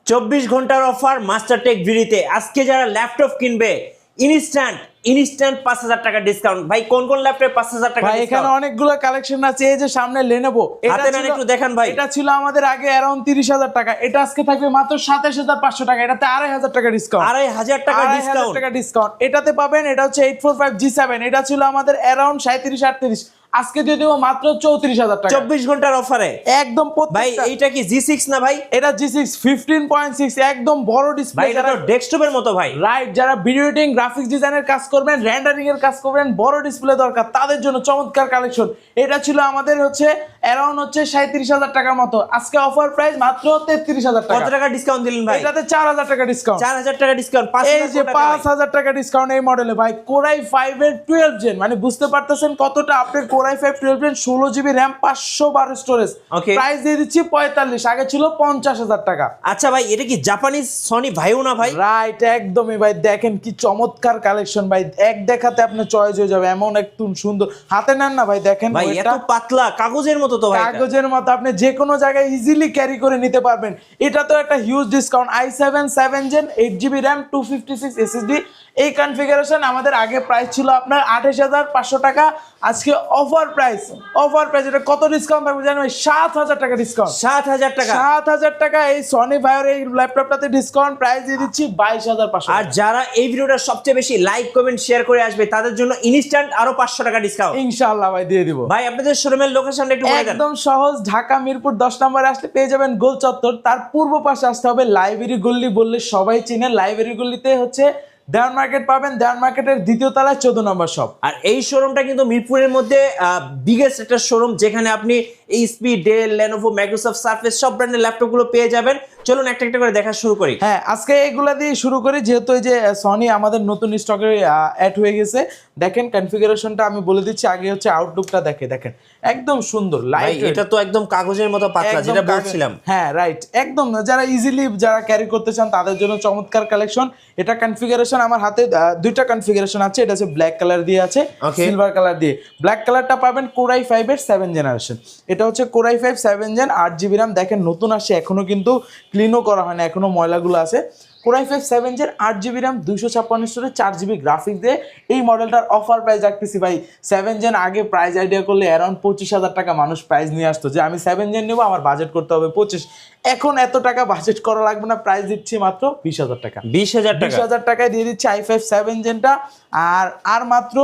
24 ঘন্টার অফার মাস্টারটেক ভিডিওতে আজকে যারা ল্যাপটপ কিনবে ইনস্ট্যান্ট 5000 টাকা ডিসকাউন্ট। ভাই কোন কোন ল্যাপটপে 5000 টাকা ভাই এখানে অনেকগুলো কালেকশন আছে। এই যে সামনে Lenovo, হাতে নেন একটু দেখান ভাই। এটা ছিল আমাদের আগে अराउंड 30000 টাকা, এটা আজকে থাকবে মাত্র 27500 টাকা। এটাতে 2500 টাকা ডিসকাউন্ট, 2500 টাকা ডিসকাউন্ট এটাতে পাবেন। এটা হচ্ছে 845G7, এটা ছিল আমাদের अराउंड 3738, আজকে দিয়ে দেব মাত্র 34000 টাকা 24 ঘন্টার অফারে একদম। ভাই এইটা কি G6 না ভাই? এটা G6 15.6, একদম বড় ডিসপ্লে। ভাই এটা তো ডেস্কটপের মতো ভাই। রাইট, যারা ভিডিও এডিটিং, গ্রাফিক্স ডিজাইনের কাজ করবেন, রেন্ডারিং এর কাজ করবেন, বড় ডিসপ্লে দরকার, তাদের জন্য চমৎকার কালেকশন। এটা ছিল আমাদের হচ্ছে अराउंड 37000 টাকার মতো, আজকে অফার প্রাইস মাত্র 33000 টাকা। কত টাকা ডিসকাউন্ট দিলেন ভাই? এটাতে 4000 টাকা ডিসকাউন্ট, 4000 টাকা ডিসকাউন্ট, এই যে 5000 টাকা ডিসকাউন্ট এই মডেলে ভাই। Core i5 এর 12 জেন, মানে বুঝতে পারতেছেন কতটা update. Core i5 12 gen, 16GB RAM, 512 storage, price দিয়ে দিচ্ছি 45, আগে ছিল 50000 টাকা। আচ্ছা ভাই, এটা কি জাপানিজ সনি ভাইও না ভাই? রাইট, একদমই ভাই। দেখেন কি চমৎকার কালেকশন ভাই, এক দেখাতে আপনার চয়েস হয়ে যাবে, এমন একটু সুন্দর। হাতে নেন না ভাই, দেখেন ভাই এত পাতলা, কাগজের মতো তো ভাই। কাগজের মতো, আপনি যে কোনো জায়গায় ইজিলি ক্যারি করে নিতে পারবেন। এটা তো একটা huge discount. i7 7 gen, 8GB RAM, 256 SSD, এই কনফিগারেশন আমাদের আগে প্রাইস ছিল আপনার 28500 টাকা, আজকে অফার প্রাইস এটা কত ডিসকাউন্ট থাকবে জানেন ভাই? 7000 টাকা ডিসকাউন্ট। 7000 টাকা, 7000 টাকা এই সনি ভাইয়ের এই ল্যাপটপটাতে ডিসকাউন্ট প্রাইস দিয়ে দিচ্ছি 22500। আর যারা এই ভিডিওটা সবচেয়ে বেশি লাইক কমেন্ট শেয়ার করে আসবে তাদের জন্য ইনস্ট্যান্ট আরো 500 টাকা ডিসকাউন্ট ইনশাআল্লাহ ভাই দিয়ে দিব। ভাই আপনাদের শোরুমের লোকেশনটা একটু বলে দেন। একদম সহজ, ঢাকা মিরপুর 10 নম্বরে আসলে পেয়ে যাবেন গোল চত্বর। তার পূর্ব পাশে আসতে হবে লাইব্রেরি গল্লি, বললে সবাই চিনে। লাইব্রেরি গল্লিতে হচ্ছে দেওয়ান মার্কেট পাবেন, দেওয়ান মার্কেটের দ্বিতীয় তলায় 14 নম্বর শপ। আর এই শোরুমটা কিন্তু মিরপুরের মধ্যে বিগেস্ট একটা শোরুম, যেখানে আপনি HP, Dell, Lenovo, Microsoft Surface সব ব্র্যান্ডের ল্যাপটপগুলো পেয়ে যাবেন। চলুন একটা একটা করে দেখা শুরু করি। হ্যাঁ, আজকে এগুলা দিয়ে শুরু করি, যেহেতু এই যে সনি আমাদের নতুন স্টকে অ্যাড হয়ে গেছে। দেখেন কনফিগারেশনটা আমি বলে দিচ্ছি, আগে হচ্ছে আউটলুকটা দেখেন একদম সুন্দর লাইট। এটা তো একদম কাগজের মতো পাতলা, যেটা বলছিলাম। হ্যাঁ রাইট, একদম যারা ইজিলি যারা ক্যারি করতে চান তাদের জন্য চমৎকার কালেকশন। এটা কনফিগারেশন আমার হাতে দুইটা কনফিগারেশন আছে। এটা হচ্ছে ব্ল্যাক কালার দিয়ে আছে, সিলভার কালার দিয়ে। ব্ল্যাক কালারটা পাবেন Core i5 এর 7 জেনারেশন। এটা হচ্ছে Core i5 7 gen, 8GB RAM। দেখেন নতুন আসছে, এখনো কিন্তু ক্লিনও করা হয় না, এখনো ময়লাগুলো আছে। Core i5 7 gen, 8GB RAM, 256 storage, 4GB graphics দিয়ে এই মডেলটার অফার প্রাইস রাখতেছি ভাই। 7 জেন আগে প্রাইস আইডিয়া করলে अराउंड 25000 টাকা মানুষ প্রাইস নিয়ে আসতো, যে আমি 7 জেন নেবো, আমার বাজেট করতে হবে 25। এখন এত টাকা বাজেট করা লাগবে না, প্রাইস দিচ্ছি মাত্র 20000 টাকা। 20000 টাকায় দিয়ে দিচ্ছি i5 7 জেনটা। আর মাত্র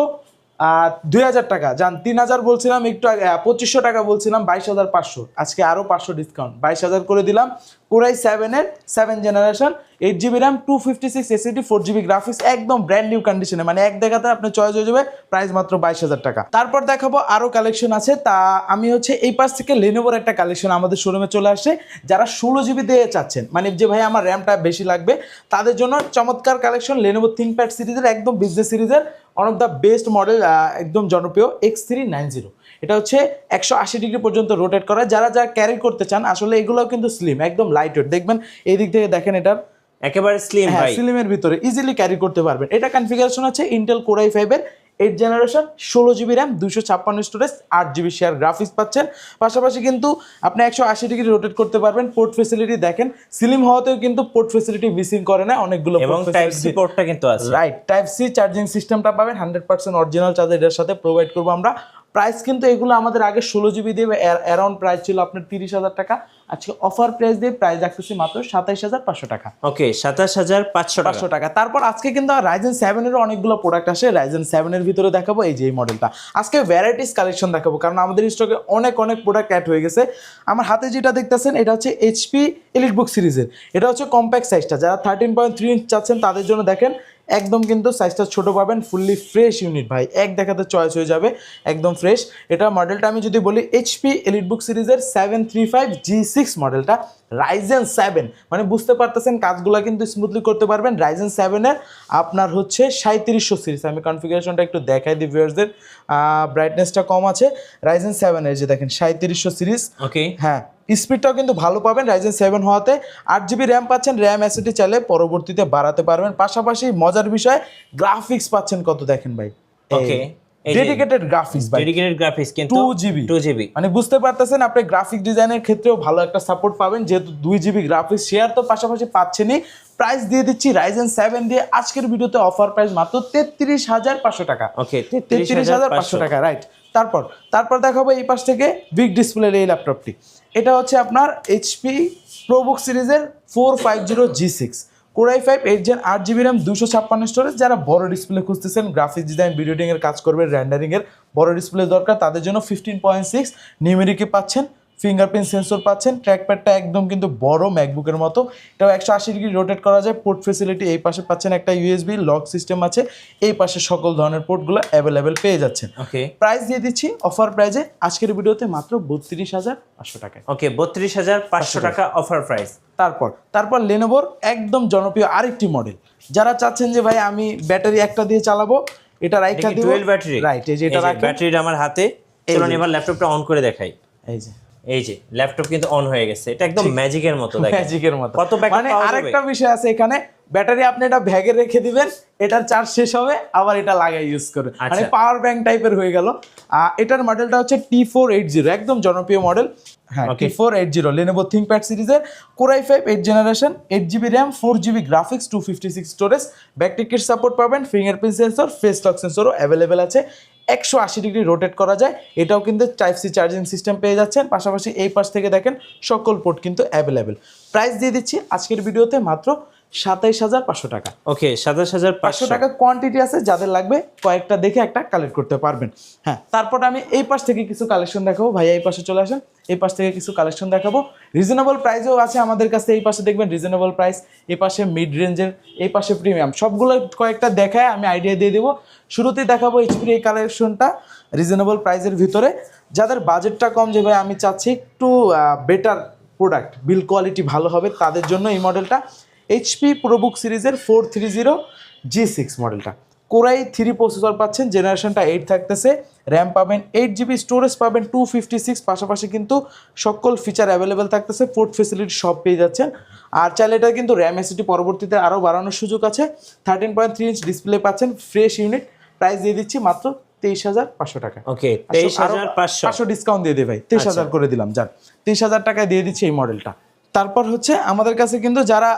2000 টাকা, যান 3000 বলছিলাম একটু আগে, 2500 টাকা বলছিলাম, 22500, আজকে আরো 500 ডিসকাউন্ট, 22000 করে দিলাম। Core i7 এর 7 generation, 8GB RAM, 256 SSD, 4GB graphics, একদম ব্র্যান্ড নিউ কন্ডিশনে, মানে এক দেখাতে আপনার চয়েস হয়ে যাবে। প্রাইস মাত্র 22000 টাকা। তারপর দেখাবো আরো কালেকশন আছে। তা আমি হচ্ছে এই পাশ থেকে Lenovoর একটা কালেকশন আমাদের শোরুমে চলে আসছে। যারা 16GB দিয়ে চাচ্ছেন, মানে যে ভাই আমার র্যামটা বেশি লাগবে, তাদের জন্য চমৎকার কালেকশন। Lenovo ThinkPad সিরিজের একদম বিজনেস সিরিজের one of the best model, একদম জনপ্রিয় X390। এটা হচ্ছে 180 ডিগ্রি পর্যন্ত রোটেট করা। যারা ক্যারি করতে চান, আসলে এগুলোও কিন্তু স্লিম, একদম লাইট ওয়েট। দেখবেন এই দিক থেকে দেখেন, এটার একেবারে স্লিম ভাই, স্লিমের ভিতরে ইজিলি ক্যারি করতে পারবেন। এটা কনফিগারেশন আছে Intel Core i5 এর 8 generation, 16GB RAM, 256 storage, 8GB share graphics পাচ্ছেন। পাশাপাশি কিন্তু আপনি 180 ডিগ্রি রোটেট করতে পারবেন। পোর্ট ফ্যাসিলিটি দেখেন, স্লিম হওয়াতেও কিন্তু পোর্ট ফ্যাসিলিটি মিসিং করে না, অনেকগুলো এবং টাইপ সি পোর্টটা কিন্তু আছে। রাইট, টাইপ সি চার্জিং সিস্টেমটা পাবেন, 100% অরিজিনাল চার্জার এর সাথে প্রোভাইড করবো আমরা। প্রাইস কিন্তু এগুলো আমাদের আগে 16GB দিয়ে অ্যারাউন্ড প্রাইস ছিল আপনার 30000 টাকা, আজকে অফার প্রাইস দিয়ে প্রাইস রাখতেছি মাত্র 27500 টাকা। ওকে, 27500 টাকা। তারপর আজকে কিন্তু Ryzen 7 এর অনেকগুলো প্রোডাক্ট আসে। Ryzen 7 এর ভিতরে দেখাবো এই যে এই মডেলটা। আজকে ভ্যারাইটিস কালেকশন দেখাবো, কারণ আমাদের স্টকে অনেক প্রোডাক্ট অ্যাড হয়ে গেছে। আমার হাতে যেটা দেখতেছেন, এটা হচ্ছে HP EliteBook সিরিজের। এটা হচ্ছে কম্প্যাক্ট সাইজটা, যারা 13.3 ইঞ্চ চাচ্ছেন তাদের জন্য দেখেন একদম কিন্তু সাইজটা ছোট পাবেন। ফুললি ফ্রেশ ইউনিট ভাই, এক দেখাতে চয়েস হয়ে যাবে, একদম ফ্রেশ। এটা মডেলটা আমি যদি বলি HP EliteBook সিরিজের 735G6 মডেলটা, Ryzen 7, মানে বুঝতে পারতেছেন কাজগুলো কিন্তু স্মুথলি করতে পারবেন। Ryzen 7 এর আপনার হচ্ছে 3700 সিরিজ। আমি কনফিগারেশনটা একটু দেখাই দিই ভিউয়ারদের, ব্রাইটনেসটা কম আছে। Ryzen 7 এর যে দেখেন 3700 সিরিজ। ওকে, হ্যাঁ, স্পিডটাও কিন্তু ভালো পাবেন Ryzen 7 হওয়াতে। 8GB RAM পাচ্ছেন, RAM SSD চাইলে পরবর্তীতে বাড়াতে পারবেন। পাশাপাশি মজার বিষয়, গ্রাফিক্স পাচ্ছেন কত দেখেন ভাই। ওকে, ডেডিকেটেড গ্রাফিক্স ভাই, ডেডিকেটেড গ্রাফিক্স কিন্তু 2GB 2GB, মানে বুঝতে পারতেছেন আপনি গ্রাফিক ডিজাইনের ক্ষেত্রেও ভালো একটা সাপোর্ট পাবেন, যেহেতু 2GB গ্রাফিক্স শেয়ার তো পাশাপাশি পাচ্ছেনই। প্রাইস দিয়ে দিচ্ছি Ryzen 7 দিয়ে আজকের ভিডিওতে অফার প্রাইস মাত্র 33,500 টাকা। ওকে 33,500 টাকা, রাইট। তারপর দেখাবো এই পাশ থেকে বিগ ডিসপ্লের এই ল্যাপটপটি। এটা হচ্ছে আপনার এইচপি প্রোবুক সিরিজের 450G6 Core i5 8 Gen 8GB RAM 256 storage. যারা বড় ডিসপ্লে খুঁজতেছেন, গ্রাফিক্স ডিজাইন ভিডিও এডিটিং এর কাজ করবেন, রেন্ডারিং এর বড় ডিসপ্লে দরকার, তাদের জন্য 15.6 নিউমেরিকে পাচ্ছেন, ফিঙ্গারপ্রিন্ট সেন্সর পাচ্ছেন, ট্র্যাকপ্যাডটা একদম কিন্তু বড় ম্যাকবুকের মতো, এটাও 180 ডিগ্রি রোটেট করা যায়। পোর্ট ফেসিলিটি এই পাশে পাচ্ছেন, একটা ইউএসবি লক সিস্টেম আছে, এই পাশে সকল ধরনের পোর্টগুলো অ্যাভেলেবেল পেয়ে যাচ্ছেন। ওকে প্রাইস দিয়ে দিচ্ছি অফার প্রাইজে আজকের ভিডিওতে মাত্র 32,500 টাকায়। ওকে 32,500 টাকা অফার প্রাইস। তারপর লেনোভোর একদম জনপ্রিয় আরেকটি মডেল, যারা চাচ্ছেন যে ভাই আমি ব্যাটারি একটা দিয়ে চালাবো, এটা রাইটটা দিব 12 ব্যাটারি, রাইট, এই যে এটা রাখেন, ব্যাটারিটা আমার হাতে। চলুন এবার ল্যাপটপটা অন করে দেখাই। এই যে ল্যাপটপ কিন্তু অন হয়ে গেছে, এটা একদম ম্যাজিকের মতো, দেখেন ম্যাজিকের মতো। কত ব্যাকআপ মানে পাওয়া যাবে। আরেকটা বিষয় আছে এখানে, ব্যাটারি আপনি এটা ব্যাগে রেখে দিবেন, এটার চার্জ শেষ হবে আবার এটা লাগাই ইউজ করবে, মানে পাওয়ার ব্যাংক টাইপের হয়ে গেল। এটার মডেলটা হচ্ছে T480, একদম জনপ্রিয় মডেল। হ্যাঁ, T480 Lenovo ThinkPad সিরিজের Core i5 8 generation 8GB RAM 4GB graphics 256 storage, backlit kit support পাবেন, ফিঙ্গারপ্রিন্ট সেন্সর, ফেস লক সেন্সরও অ্যাভেলেবেল আছে, 180 ডিগ্রি রোটেট করা যায়। এটাও কিন্তু টাইপ সি চার্জিং সিস্টেম পেয়ে যাচ্ছেন, পাশাপাশি এই পাশ থেকে দেখেন সকল পোর্ট কিন্তু অ্যাভেলেবেল। প্রাইস দিয়ে দিচ্ছি আজকের ভিডিওতে মাত্র 27,500 টাকা। ওকে 27,500 টাকা। কোয়ান্টিটি আছে, যাদের লাগবে কয়েকটা দেখে একটা কালেক্ট করতে পারবেন। হ্যাঁ, তারপর আমি এই পাশ থেকে কিছু কালেকশন দেখাবো, ভাইয়া এই পাশে চলে আসেন, এই পাশ থেকে কিছু কালেকশন দেখাবো। রিজনেবল প্রাইসেও আছে আমাদের কাছে, এই পাশে দেখবেন রিজনেবল প্রাইস, এই পাশে মিড রেঞ্জের, এই পাশে প্রিমিয়াম, সবগুলো কয়েকটা দেখায় আমি আইডিয়া দিয়ে দেবো। শুরুতেই দেখাবো এইচপির এই কালেকশনটা রিজনেবল প্রাইসের ভিতরে, যাদের বাজেটটা কম, যে ভাই আমি চাচ্ছি একটু বেটার প্রোডাক্ট, বিল কোয়ালিটি ভালো হবে, তাদের জন্য এই মডেলটা এইচপি প্রোবুক সিরিজের 430G6 মডেলটা। Core i3 প্রসেসর পাচ্ছেন, জেনারেশনটা 8 থাকতেছে, র্যাম পাবেন 8GB, স্টোরেজ পাবেন 256, পাশাপাশি কিন্তু সকল ফিচার অ্যাভেলেবেল থাকতেছে, পোর্ট ফেসিলিটি সব পেয়ে যাচ্ছেন। আর চাইলে এটা কিন্তু র্যাম এসিটি পরবর্তীতে আরও বাড়ানোর সুযোগ আছে। 13.3 ইঞ্চ ডিসপ্লে পাচ্ছেন, ফ্রেশ ইউনিট। প্রাইস দিয়ে দিচ্ছি মাত্র 23,500 টাকা। ওকে 23,500 ডিসকাউন্ট দিয়ে দিই ভাই, 23,000 করে দিলাম, যান 23,000 টাকায় দিয়ে দিচ্ছি এই মডেলটা। তারপর হচ্ছে আমাদের কাছে কিন্তু যারা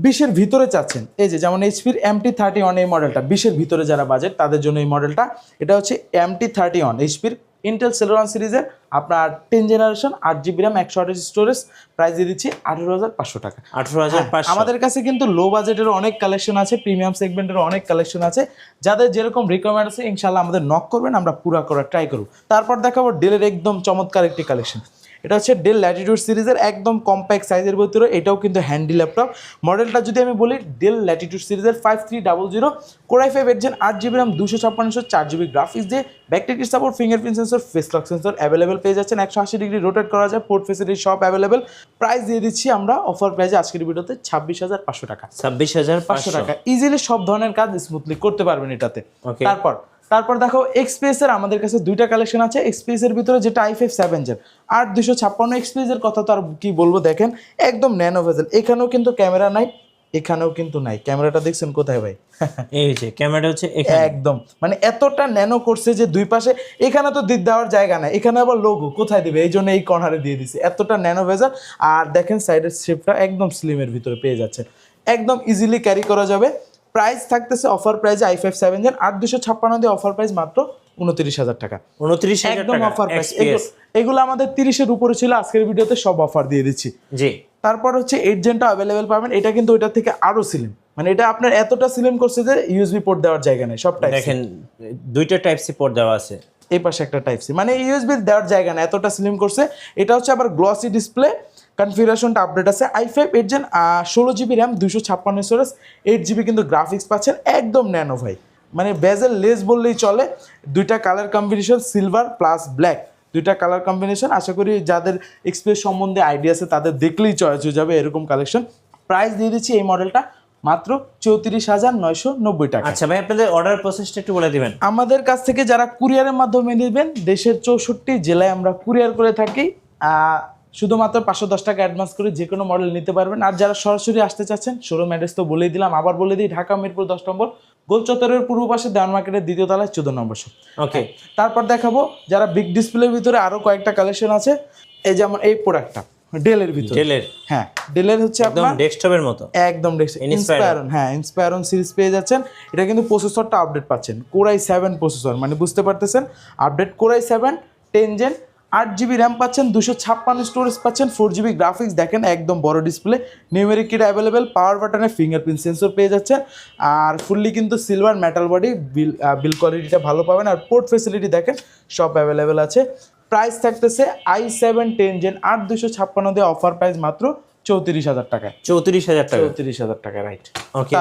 20-এর ভিতরে চাচ্ছেন, এই যে যেমন এইচপির MT31 এই মডেলটা, 20-এর ভিতরে যারা বাজেট তাদের জন্য এই মডেলটা। এটা হচ্ছে MT31 এইচপির ইন্টেল সেলেরন সিরিজের আপনার 10 generation 8GB RAM 128 storage. Price দিয়ে দিচ্ছি 18,500 টাকা। 18,500। আমাদের কাছে কিন্তু লো বাজেটের অনেক কালেকশন আছে, প্রিমিয়াম সেগমেন্টের অনেক কালেকশন আছে, যাদের যেরকম রিকোয়ারমেন্ট আছে ইনশাল্লাহ আমাদের নক করবেন, আমরা পুরা করার ট্রাই করব। তারপর দেখাবো ডেলের একদম চমৎকার একটি কালেকশন, এটা হচ্ছে ডেল ল্যাটিটিউড সিরিজের একদম কম্প্যাক্ট সাইজের ভিতরে, এটাও কিন্তু হ্যান্ডি ল্যাপটপ। মডেলটা যদি আমি বলি ডেল ল্যাটিটিউড সিরিজের 5300 Core i5 8 Gen 8GB RAM 256 4GB graphics দিয়ে, backtick kit support, fingerprint sensor, face lock sensor available পেয়ে যাচ্ছেন, 180 ডিগ্রি রোটেট করা যায়, পোর্ট ফেসিলিটি সব অ্যাভেলেবেল। প্রাইস দিয়ে দিচ্ছি আমরা অফার প্রাইসে আজকের ভিডিওতে 26,500 টাকা। 26,500 টাকা ইজিলি সব ধরনের কাজ স্মুথলি করতে পারবেন এটাতে। তারপর দেখো এক্সপিএস এর আমাদের কাছে দুইটা কালেকশন আছে। এক্সপিএস এর ভিতরে যেটা i5 7 Gen 8256 এক্সপিএস এর কথা তো আর কি বলবো, দেখেন একদম ন্যানো ভেজেল, এখানেও কিন্তু ক্যামেরা নাই, এখানেও কিন্তু নাই, ক্যামেরাটা দেখছেন কোথায় ভাই? এই যে ক্যামেরাটা হচ্ছে এখানে, একদম মানে এতটা ন্যানো করছে যে দুই পাশে, এখানে তো দেওয়ার জায়গা নাই, এখানে আবার লোগো কোথায় দিবে, এই জন্য এই কর্নারে দিয়ে দিছে, এতটা ন্যানো ভেজেল। আর দেখেন সাইডের শেপটা একদম স্লিমের ভিতরে পেয়ে যাচ্ছে, একদম ইজিলি ক্যারি করা যাবে। প্রাইস থাকতেছে অফার প্রাইসে i5 7 Gen 8256 দিয়ে অফার প্রাইস মাত্র 29,000 টাকা। 29,000 একদম টাকা অফার প্রাইস। এগুলো আমাদের 30-এর উপরে ছিল, আজকের ভিডিওতে সব অফার দিয়ে দিচ্ছি। জি। তারপর হচ্ছে 8 Genটা অ্যাভেলেবেল পাবেন, এটা কিন্তু ওইটার থেকে আরো স্লিম, মানে এটা আপনার এতটা স্লিম করছে যে ইউএসবি পোর্ট দেওয়ার জায়গা নেই, সব টাইপ দেখেন দুইটা টাইপ সি পোর্ট দেওয়া আছে, এই পাশে একটা টাইপ সি, মানে ইউএসবি দেওয়ার জায়গা নেই, এতটা স্লিম করছে। এটা হচ্ছে আবার গ্লসি ডিসপ্লে, কনফিগারেশনটা আপডেট আছে। i5 8 Gen 16GB RAM 256 storage 8GB কিন্তু গ্রাফিক্স পাচ্ছেন, একদম ন্যানো ভাই, মানে বেজেল লেস বললেই চলে। দুইটা colour combination silver plus black, দুইটা কালার কম্বিনেশন। আশা করি যাদের এক্সপ্রেস সম্বন্ধে আইডিয়া আছে তাদের দেখলেই চয়েস হয়ে যাবে এরকম কালেকশন। প্রাইস দিয়ে দিচ্ছি এই মডেলটা মাত্র 34,990 টাকা। আচ্ছা ভাই, আপনাদের অর্ডার প্রসেসটা একটু বলে দিবেন। আমাদের কাছ থেকে যারা কুরিয়ারের মাধ্যমে নেবেন, দেশের 64 জেলায় আমরা কুরিয়ার করে থাকি। শুধুমাত্র 510 টাকা অ্যাডভান্স করে যে কোনো মডেল নিতে পারবেন। আর যারা সরাসরি আসতে চাচ্ছেন, শোরুম অ্যাড্রেস তো বলেই দিলাম, আবার বলে দিই, ঢাকা মিরপুর 10 নম্বর গোল চত্বরের পূর্ব পাশে দেওয়ান মার্কেটের দ্বিতীয় তলায় 14 নম্বর শপ। ওকে, তারপর দেখাবো যারা বিগ ডিসপ্লের ভিতরে আরো কয়েকটা কালেকশন আছে, এই যেমন এই প্রোডাক্টটা ডেলের ভিতরে, ডেলের, হ্যাঁ ডেলের হচ্ছে একদম আপনার ডেস্কটপের মতো, একদম ইন্সপায়রন, হ্যাঁ ইন্সপায়রন সিরিজ পেয়ে যাচ্ছেন। এটা কিন্তু প্রসেসরটা আপডেট পাচ্ছেন, কোরাই 7 প্রসেসর, মানে বুঝতে পারতেছেন update core i 7 10 gen, 8GB RAM পাচ্ছেন, 256 স্টোরেজ পাচ্ছেন, 4GB গ্রাফিক্স, দেখেন একদম বড় ডিসপ্লে, নিউমেরিক কিট অ্যাভেলেবেল, পাওয়ার বাটনে ফিঙ্গারপ্রিন্ট সেন্সর পেয়ে যাচ্ছেন, আর ফুললি কিন্তু সিলভার মেটাল বডি, বিল কোয়ালিটিটা ভালো পাবেন, আর পোর্ট ফেসিলিটি দেখেন সব অ্যাভেলেবেল আছে। প্রাইস থাকতেছে i7 10 জেন 8256 দিয়ে অফার প্রাইস মাত্র 34,000 টাকায়। 34,000 টাকা, 34,000 টাকা, রাইট। ওকে,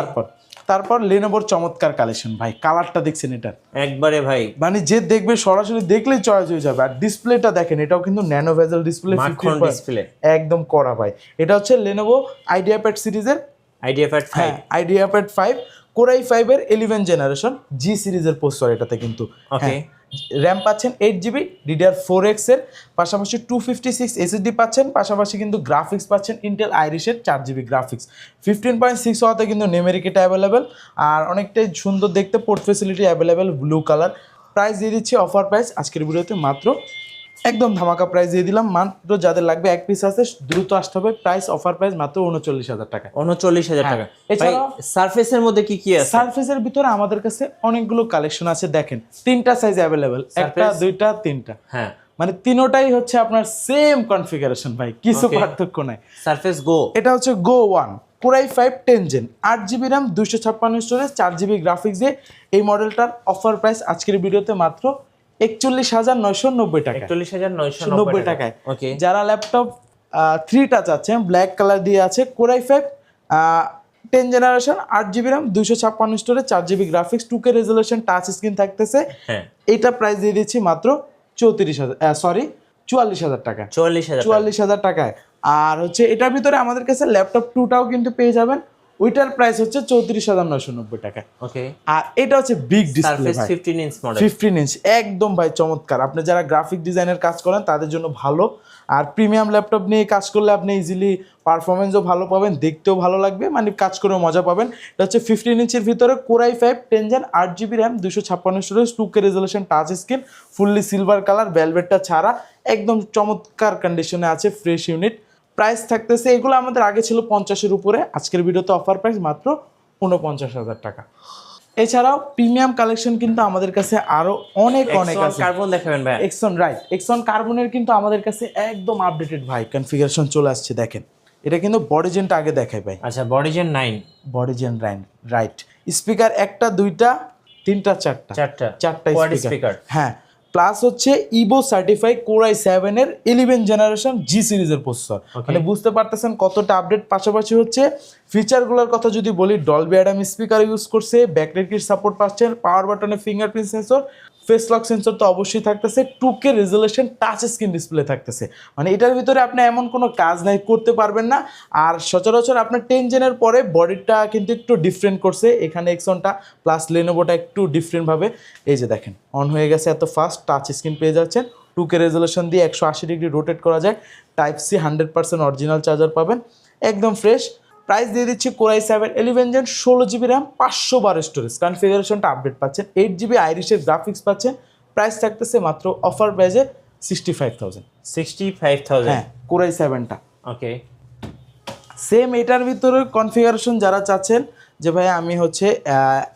তারপর লেনোভোর চমৎকার কালেকশন ভাই, কালারটা দেখছেন এটা একবারে ভাই মানে যে দেখবে সরাসরি দেখলেই চয়েস হয়ে যাবে। আর ডিসপ্লেটা দেখেন, এটাও কিন্তু ন্যানো ভেজেল ডিসপ্লে, মাখন ডিসপ্লে, একদম কড়া ভাই। এটা হচ্ছে লেনোভো আইডিয়াপ্যাড সিরিজের, আইডিয়াপ্যাড 5, আইডিয়াপ্যাড 5 কোরাই 5 এর 11 জেনারেশন জি সিরিজের প্রসেসর এটাতে কিন্তু। ওকে, র্যাম পাচ্ছেন 8GB DDR4X এর, পাশাপাশি 256 এসএসডি পাচ্ছেন, পাশাপাশি কিন্তু গ্রাফিক্স পাচ্ছেন ইন্টেল আইরিশের 4GB গ্রাফিক্স, 15.6 ওয়াটে কিন্তু নিউমেরিক এটা অ্যাভেলেবেল, আর অনেকটাই সুন্দর দেখতে, port facility available, blue colour. Price দিয়ে দিচ্ছি অফার প্রাইস আজকের ভিডিওতে মাত্র একদম ধামাকা প্রাইস দিয়ে দিলাম, মাত্র যাদের লাগবে এক পিস আছে দ্রুত আসতে হবে। প্রাইস অফার প্রাইস মাত্র 39,000 টাকা। 39,000 টাকা। এছাড়া সারফেসের মধ্যে কি কি আছে? সারফেসের ভিতরে আমাদের কাছে অনেকগুলো কালেকশন আছে, দেখেন 3টা সাইজ অ্যাভেলেবেল, একটা 2টা 3টা, হ্যাঁ মানে তিনোটাই হচ্ছে আপনার সেম কনফিগারেশন ভাই, কিছু পার্থক্য নাই। সারফেস গো, এটা হচ্ছে Go 1 core i 5 10 gen, 8GB RAM, 256 storage, 4GB graphics দিয়ে এই মডেলটার অফার প্রাইস আজকের ভিডিওতে মাত্র 41,990 টাকা, 41,990 টাকায়। ওকে, যারা ল্যাপটপ 3 টাচ আছে ব্ল্যাক কালার দিয়ে আছে, core i 5 10 generation, 8GB RAM, 256 storage, 4GB graphics, 2K resolution, touch screen থাকতেছে, হ্যাঁ এইটা প্রাইস দিয়ে দিচ্ছি মাত্র 44,000 টাকা, 44,000 টাকায়। আর হচ্ছে এটার ভিতরে আমাদের কাছে ল্যাপটপ 2টাও কিন্তু পেয়ে যাবেন, ওইটার প্রাইস হচ্ছে 34,990 টাকা। ওকে, আর এটা হচ্ছে big display, 15 inch model, 15 inch একদম ভাই চমৎকার। আপনি যারা গ্রাফিক ডিজাইনের কাজ করেন তাদের জন্য ভালো, আর প্রিমিয়াম ল্যাপটপ নিয়ে কাজ করলে আপনি ইজিলি পারফরমেন্সও ভালো পাবেন, দেখতেও ভালো লাগবে, মানে কাজ করেও মজা পাবেন। এটা হচ্ছে 15 ইঞ্চের ভিতরে core i 5 10 gen, 8GB RAM, 256 storage, 2K resolution, touch screen, fully silver colour, ভেলভেটটা ছাড়া, একদম চমৎকার কন্ডিশনে আছে, ফ্রেশ ইউনিট। প্রাইস থাকতেছে, এগুলো আমাদের আগে ছিল 50-এর উপরে, আজকের ভিডিওতে অফার প্রাইস মাত্র 49,000 টাকা। এছাড়াও প্রিমিয়াম কালেকশন কিন্তু আমাদের কাছে আরো অনেক আছে। কার্বন দেখাবেন ভাই? এক্সন, রাইট, এক্সন কার্বনের কিন্তু আমাদের কাছে একদম আপডেটেড ভাই কনফিগারেশন চলে আসছে, দেখেন এটা কিন্তু বডি জেনটা আগে দেখাই ভাই। আচ্ছা, body gen 9, body gen 9, right. Speaker একটা, দুইটা, তিনটা, চারটা স্পিকার, হ্যাঁ। প্লাস হচ্ছে ইভো সার্টিফাই কোরাই 7 এর 11 জেনারেশন জি সিরিজের প্রসেসর, মানে বুঝতে পারতেছেন কতটা আপডেট। পাশাপাশি হচ্ছে ফিচারগুলোর কথা যদি বলি, ডলবি অ্যাডাম স্পিকার ইউজ করছে, ব্যাকলাইট কিট সাপোর্ট পাচ্ছেন, পাওয়ার বাটনে fingerprint sensor, face lock sensor তো অবশ্যই থাকতেছে, 2K resolution, touch screen display থাকতেছে, মানে এটার ভিতরে আপনি এমন কোনো কাজ নাই করতে পারবেন না। আর সচরাচর আপনার 10 জেনের পরে বডিটা কিন্তু একটু ডিফারেন্ট করছে, এখানে এক্সনটা প্লাস লেনোভোটা একটু ডিফারেন্টভাবে, এই যে দেখেন অন হয়ে গেছে, এত ফাস্ট টাচ স্ক্রিন পেয়ে যাচ্ছেন, 2K রেজোলিউশন দিয়ে 180 ডিগ্রি রোটেট করা যায়, টাইপ সি 100% অরিজিনাল চার্জার পাবেন, একদম ফ্রেশ। প্রাইস দিয়ে দিচ্ছি core i 7 11 gen, 16GB RAM, 512 storage, কনফিগারেশনটা আপডেট পাচ্ছেন, 8GB আইরিশের গ্রাফিক্স পাচ্ছেন। প্রাইস থাকতেছে মাত্র অফার প্রাইসে 65,000, হ্যাঁ কোরাই 7টা। ওকে, সেম এটার ভিতরে কনফিগারেশন যারা চাচ্ছেন যে ভাই আমি হচ্ছে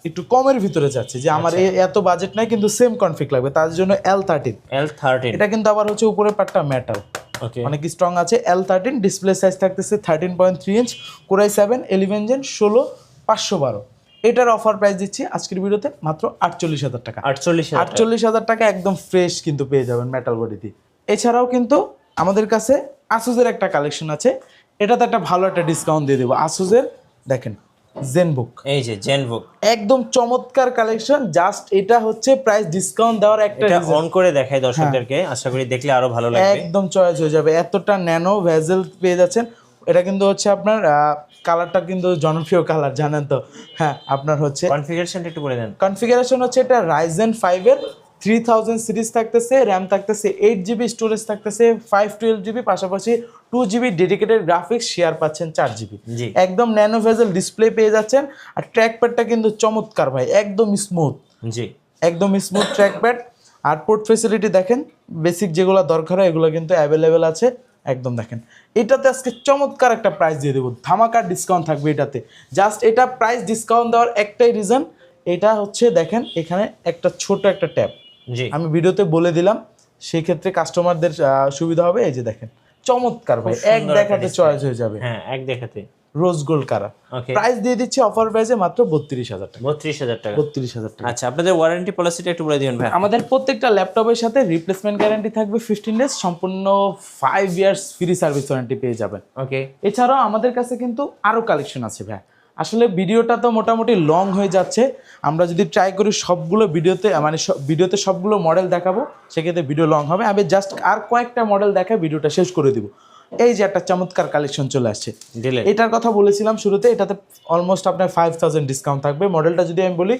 একটু কমের ভিতরে চাচ্ছি, যে আমার এত বাজেট নাই কিন্তু সেম কনফিগ লাগবে, তাদের জন্য L13, এটা কিন্তু আবার হচ্ছে উপরের পার্টটা মেটাল, অনেক স্ট্রং আছে। L13 ডিসপ্লে সাইজ থাকতেছে 13.3 ইঞ্চ, কোরাই 7 11 জেন, 16/512, এটার অফার প্রাইস দিচ্ছি আজকের ভিডিওতে মাত্র 48,000 টাকা। 48,000 টাকা একদম ফ্রেশ কিন্তু পেয়ে যাবেন মেটাল বডি দিয়ে। এছাড়াও কিন্তু আমাদের কাছে আসুসের একটা কালেকশন আছে, এটাতে একটা ভালো একটা ডিসকাউন্ট দিয়ে দেবো। আসুসের দেখেন জেনবুক, এই যে জেনবুক, একদম চমৎকার কালেকশন, জাস্ট এটা হচ্ছে প্রাইস ডিসকাউন্ট দেওয়ার একটা, এটা অন করে দেখাই দর্শকদেরকে, আশা করি দেখলে আরো ভালো লাগবে, একদম চয়েস হয়ে যাবে। এতটা ন্যানো ভেজেল পেয়ে যাচ্ছেন, এটা কিন্তু হচ্ছে আপনার কালারটা কিন্তু জনপ্রিয় কালার জানেন তো, হ্যাঁ আপনার হচ্ছে কনফিগারেশনটা একটু বলে দেন। কনফিগারেশন হচ্ছে এটা Ryzen 5 এর 3000 সিরিজ থাকতেছে, র্যাম থাকতেছে 8GB, স্টোরেজ থাকতেছে 512GB, পাশাপাশি 2GB ডেডিকেটেড গ্রাফিক্স, শেয়ার পাচ্ছেন 4GB। জি একদম ন্যানো ভেজেল ডিসপ্লে পেয়ে যাচ্ছেন। আর ট্র্যাকপ্যাডটা কিন্তু চমৎকার ভাই, একদম স্মুথ, জি একদম স্মুথ ট্র্যাকপ্যাড। আর পোর্ট ফেসিলিটি দেখেন, বেসিক যেগুলো দরকার হয় এগুলো কিন্তু অ্যাভেলেবেল আছে। একদম দেখেন, এটাতে আজকে চমৎকার একটা প্রাইস দিয়ে দেবো, ধামাকার ডিসকাউন্ট থাকবে এটাতে। জাস্ট এটা প্রাইস ডিসকাউন্ট দেওয়ার একটাই রিজন, এটা হচ্ছে দেখেন এখানে একটা ছোট একটা ট্যাব, জি আমি ভিডিওতে বলে দিলাম, সেই ক্ষেত্রে কাস্টমারদের সুবিধা হবে। এই যে দেখেন চমৎকার ভাই, এক দেখাতে চয়েস হয়ে যাবে। হ্যাঁ এক দেখাতে rose gold colour. Okay price দিয়ে দিচ্ছি অফার প্রাইসে মাত্র 32,000 টাকা। 32,000 টাকা। 32,000 টাকা। আচ্ছা আপনাদের ওয়ারেন্টি পলিসিটা একটু বলে দিবেন ভাই। আমাদের প্রত্যেকটা ল্যাপটপের সাথে রিপ্লেসমেন্ট গ্যারান্টি থাকবে 15 ডেজ, সম্পূর্ণ 5 ইয়ার্স ফ্রি সার্ভিস ওয়ারেন্টি পেয়ে যাবেন। ওকে এছাড়াও আমাদের কাছে কিন্তু আরো কালেকশন আছে ভাই। আসলে ভিডিওটা তো মোটামুটি লং হয়ে যাচ্ছে, আমরা যদি ট্রাই করি সবগুলো ভিডিওতে মানে ভিডিওতে সবগুলো মডেল দেখাবো, সেক্ষেত্রে ভিডিও লং হবে। আমি জাস্ট আর কয়েকটা মডেল দেখায় ভিডিওটা শেষ করে দিব। এই যে একটা চমৎকার কালেকশন চলে আসছে, এটার কথা বলেছিলাম শুরুতে, এটাতে অলমোস্ট আপনার 5000 ডিসকাউন্ট থাকবে। মডেলটা যদি আমি বলি,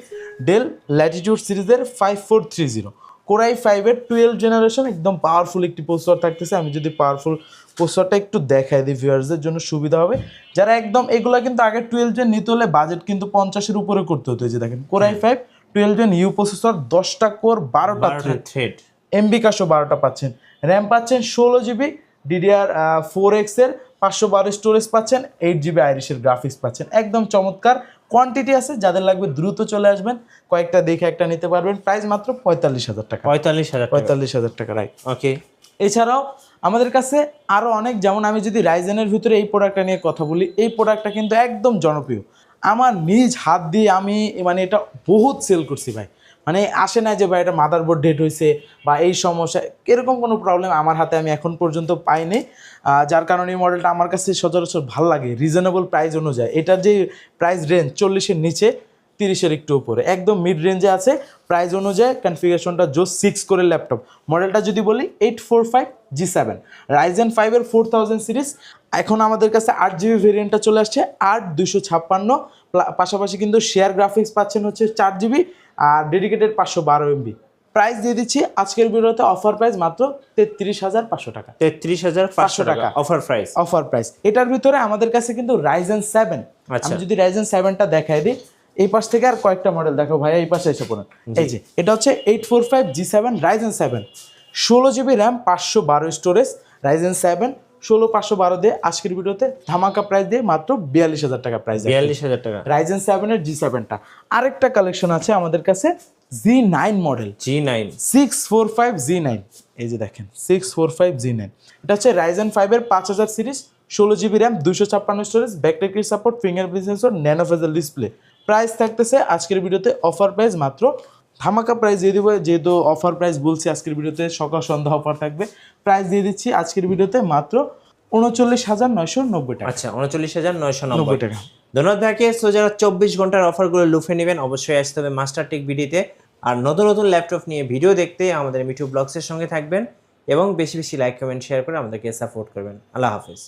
ডেল ল্যাটিটিউড সিরিজের 5430 কোরাই 5-এর 12 জেনারেশন, একদম পাওয়ারফুল একটি প্রসেসর থাকতেছে। আমি যদি পাওয়ারফুল প্রসেসরটা একটু দেখাই দিই, ভিউয়ার্সদের জন্য সুবিধা হবে। যারা একদম এগুলো কিন্তু আগে 12 জেন নিতে হলে বাজেট কিন্তু 50-এর উপরে করতে হতো। যে দেখেন কোরাই 5 12 জেন ইউ প্রসেসর, 10টা কোর, 12টা থ্রেড, এমবি কাশো 12টা পাচ্ছেন, র্যাম পাচ্ছেন 16GB, DDR4X এর 512 স্টোরেজ পাচ্ছেন, 8GB আইরিশের গ্রাফিক্স পাচ্ছেন। একদম চমৎকার কোয়ান্টিটি আছে, যাদের লাগবে দ্রুত চলে আসবেন, কয়েকটা দেখে একটা নিতে পারবেন। প্রাইস মাত্র 45,000 টাকা। 45,000 টাকা, রাইট। ওকে এছাড়াও আমাদের কাছে আরও অনেক, যেমন আমি যদি রাইজেনের ভিতরে এই প্রোডাক্টটা নিয়ে কথা বলি, এই প্রোডাক্টটা কিন্তু একদম জনপ্রিয়। আমার নিজ হাত দিয়ে আমি মানে এটা বহুত সেল করছি ভাই। মানে আসে না যে ভাই এটা মাদারবোর্ড ডেট হয়েছে বা এই সমস্যা, এরকম কোনো প্রবলেম আমার হাতে আমি এখন পর্যন্ত পাইনি। যার কারণে এই মডেলটা আমার কাছে সচরাচর ভালো লাগে, রিজনেবল প্রাইস অনুযায়ী। এটার যে প্রাইস রেঞ্জ 40-এর নিচে, 30-এর একটু উপরে, একদম মিড রেঞ্জে আছে। প্রাইস অনুযায়ী কনফিগারেশনটা জোস 6 করে ল্যাপটপ। মডেলটা যদি বলি 845G7 রাইজেন 5-এর 4000 সিরিজ। এখন আমাদের কাছে 8GB ভেরিয়েন্টটা চলে আসছে, 8256, পাশাপাশি কিন্তু শেয়ার গ্রাফিক্স পাচ্ছেন হচ্ছে 4GB, আর ডেডিকেটেড 512 MB। প্রাইস দিয়ে দিচ্ছি আজকের ভিডিওতে অফার প্রাইস মাত্র 33,500 টাকা। 33,500 টাকা অফার প্রাইস। Offer price. এটার ভিতরে আমাদের কাছে কিন্তু রাইজেন 7, আমি যদি রাইজেন 7টা দেখাই দিই, এই পাশ থেকে আর কয়েকটা মডেল দেখো ভাইয়া, এই পাশে এসে পড়েন। এই যে এটা হচ্ছে 845G7 Ryzen 7, 16GB RAM, 512 storage, Ryzen 7 16512 দিয়ে আজকের ভিডিওতে ধামাকা প্রাইস দিয়ে মাত্র 42,000 টাকা প্রাইস। 42,000 টাকা রাইজেন 7-এর G7টা। আরেকটা কালেকশন আছে আমাদের কাছে, G9 মডেল, G9 645G9। এই যে দেখেন 645G9, এটা হচ্ছে রাইজেন 5-এর 5000 সিরিজ, 16GB র্যাম, 256 স্টোরেজ, ব্যাকটেরিয়া support, fingerprint sensor, nano bezel display. Price থাকতেছে আজকের ভিডিওতে অফার প্রাইস মাত্র, ধামাকা প্রাইস দিয়ে দিব, যেহেতু অফার প্রাইস বলছি আজকের ভিডিওতে সকাল সন্ধ্যা অফার থাকবে। প্রাইস দিয়ে দিচ্ছি আজকের ভিডিওতে মাত্র 39,990 টাকা। আচ্ছা 39,990 টাকা। ধন্যবাদ ভাইকে। সো যারা 24 ঘন্টার অফারগুলো লুফে নেবেন, অবশ্যই আসতে হবে মাস্টার টেক বিডিতে। আর নতুন নতুন ল্যাপটপ নিয়ে ভিডিও দেখতে আমাদের মিঠু ব্লগসের সঙ্গে থাকবেন এবং বেশি বেশি লাইক কমেন্ট শেয়ার করে আমাদেরকে সাপোর্ট করবেন। আল্লাহ হাফেজ।